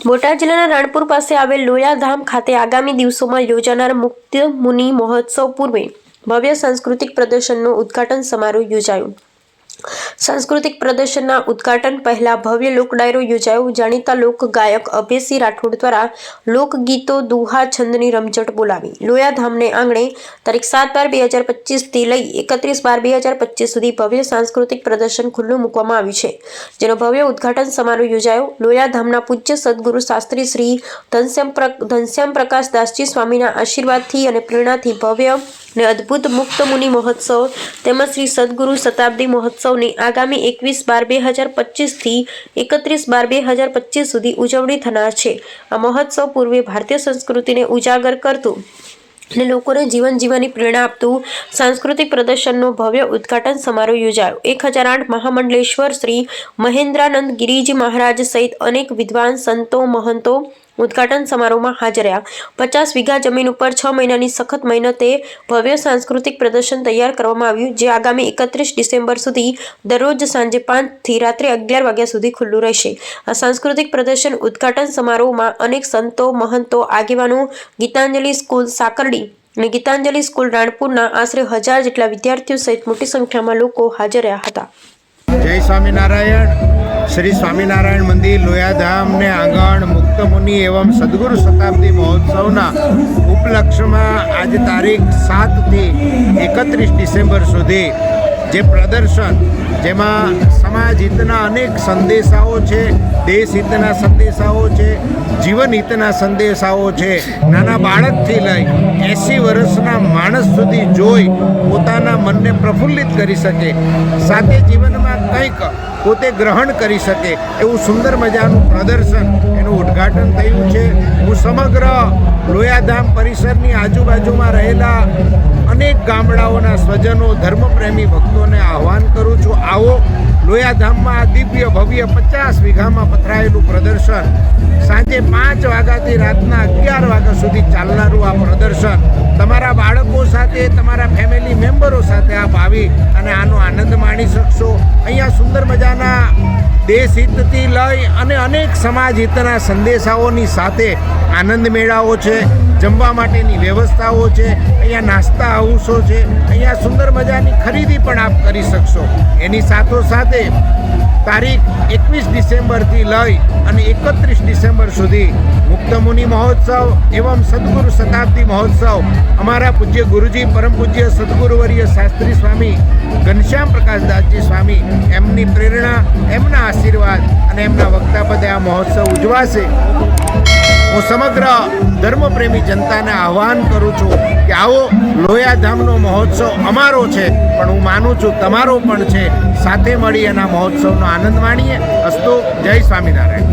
બોટાદ જિલ્લાના રાણપુર પાસે આવેલ લોયાધામ ખાતે આગામી દિવસોમાં યોજાનાર મુક્ત મુનિ મહોત્સવ પૂર્વે ભવ્ય સાંસ્કૃતિક પ્રદર્શનનો ઉદ્ઘાટન સમારોહ યોજાયો। સાંસ્કૃતિક પ્રદર્શનના ઉદ્ઘાટન પહેલા ભવ્ય લોક ડાયરો યોજાયો। જાણીતા લોક ગાયક અભયસિંહ રાઠોડ દ્વારા લોકગીતો દુહા છંદની રમઝટ બોલાવી લોયાધામને આંગણે તારીખ 7/12/2025 થી લઈ 31/12/2025 સુધી ભવ્ય સાંસ્કૃતિક પ્રદર્શન ખુલ્લું મૂકવામાં આવ્યું છે, જેનો ભવ્ય ઉદ્ઘાટન સમારોહ યોજાયો। લોયાધામના પૂજ્ય સદગુરુ શાસ્ત્રી શ્રી ઘનશ્યામ પ્રકાશ દાસજી સ્વામીના આશીર્વાદથી અને પ્રેરણાથી ભવ્ય ને અદ્ભુત મુક્ત મુનિ મહોત્સવ તેમજ શ્રી સદગુરુ શતાબ્દી મહોત્સવની આગામી 21/12/2025 થી 31/12/2025 સુધી ઉજવણી થનાર છે। આ મહોત્સવ પૂર્વે ભારતીય સંસ્કૃતિને ઉજાગર કરતું અને લોકોને જીવન જીવવાની પ્રેરણા આપતું સાંસ્કૃતિક પ્રદર્શનનો ભવ્ય ઉદ્ઘાટન સમારોહ યોજાયો। 1008 મહામંડલેશ્વર શ્રી મહેન્દ્રાનંદ ગિરિજી મહારાજ સહિત અનેક વિદ્વાન સંતો મહંતો ઉદ્ઘાટન સમારોહમાં હાજર રહ્યા। 50 વીઘા જમીન ઉપર 6 મહિનાની સખત મહેનતે ભવ્ય સાંસ્કૃતિક પ્રદર્શન તૈયાર કરવામાં આવ્યું, જે આગામી 31 ડિસેમ્બર સુધી દરરોજ સાંજે 5 થી રાત્રે 11 વાગ્યા સુધી ખુલ્લું રહેશે। આ સાંસ્કૃતિક પ્રદર્શન ઉદ્ઘાટન સમારોહમાં અનેક સંતો મહંતો આગેવાનો, ગીતાંજલિ સ્કૂલ સાકરડી અને ગીતાંજલિ સ્કૂલ રાણપુરના આશરે 1000 જેટલા વિદ્યાર્થીઓ સહિત મોટી સંખ્યામાં લોકો હાજર રહ્યા હતા। जय स्वामीनारायण। श्री स्वामीनारायण मंदिर लोयाधाम ने आंगण मुक्त मुनि एवं सदगुरु शताब्दी महोत्सवना उपलक्ष्य में आज तारीख 7 થી 31 डिसेम्बर सुधी जे प्रदर्शन जेमा समाज हितना अनेक संदेशाओ छे, देश हितना संदेशाओ छे, जीवन हितना संदेशाओ छे। नाना बाळकथी लई 80 वर्षना माणस सुधी जोई पोताना मनने प्रफुल्लित करी सके, साथे जीवनमां कंईक पोते ग्रहण करी सके एवं सुंदर मजानुं प्रदर्शन एनुं उद्घाटन थयुं छे। हूँ समग्र लोयाधाम परिसरनी आजुबाजुमां रहेला अनेक गामडाओना स्वजनों धर्मप्रेमी भक्तों ने आह्वान करूँ छूँ, आओ लोयाधाम में दिव्य भव्य 50 वीघा पथरायेलू प्रदर्शन सांजे 5 वाग्याथी रातना 11 वाग्या सुधी चालनारू आ प्रदर्शन तमारा बाळको साथे तमारा फेमिली मेम्बरो साथे आप आवी अने आनो आनंद माणी शकशो। अहींया सुंदर मजाना देश हितथी लई अने अनेक समाज हितना संदेशाओनी साथे आनंद मेळावो छे, जमवा माटेनी व्यवस्थाओ छे, अहींया नास्ता हाउसो छे, अहींया सुंदर मजानी खरीदी पण आप करी शकशो। एनी साथोसाथे तारीख 21 डिसेम्बर थी लई अने 31 डिसेम्बर सुधी मुक्त मुनि महोत्सव एवं सदगुरु शताब्दी महोत्सव अमारा पूज्य गुरुजी परम पूज्य सदगुरुवर्य शास्त्री स्वामी घनश्याम प्रकाश दासजी स्वामी एमनी प्रेरणा एमना आशीर्वाद अने एमना वक्ता पदे आ महोत्सव उजवाशे। हूँ समग्र धर्मप्रेमी जनता ने आह्वान करूँ छूँ कि आओ लोयाधामनो महोत्सव अमारो छे पण हूँ मानु छूँ तमारो पण छे, साथे मळी एना महोत्सवनो आनंद माणीए। अस्तु। जय स्वामीनारायण।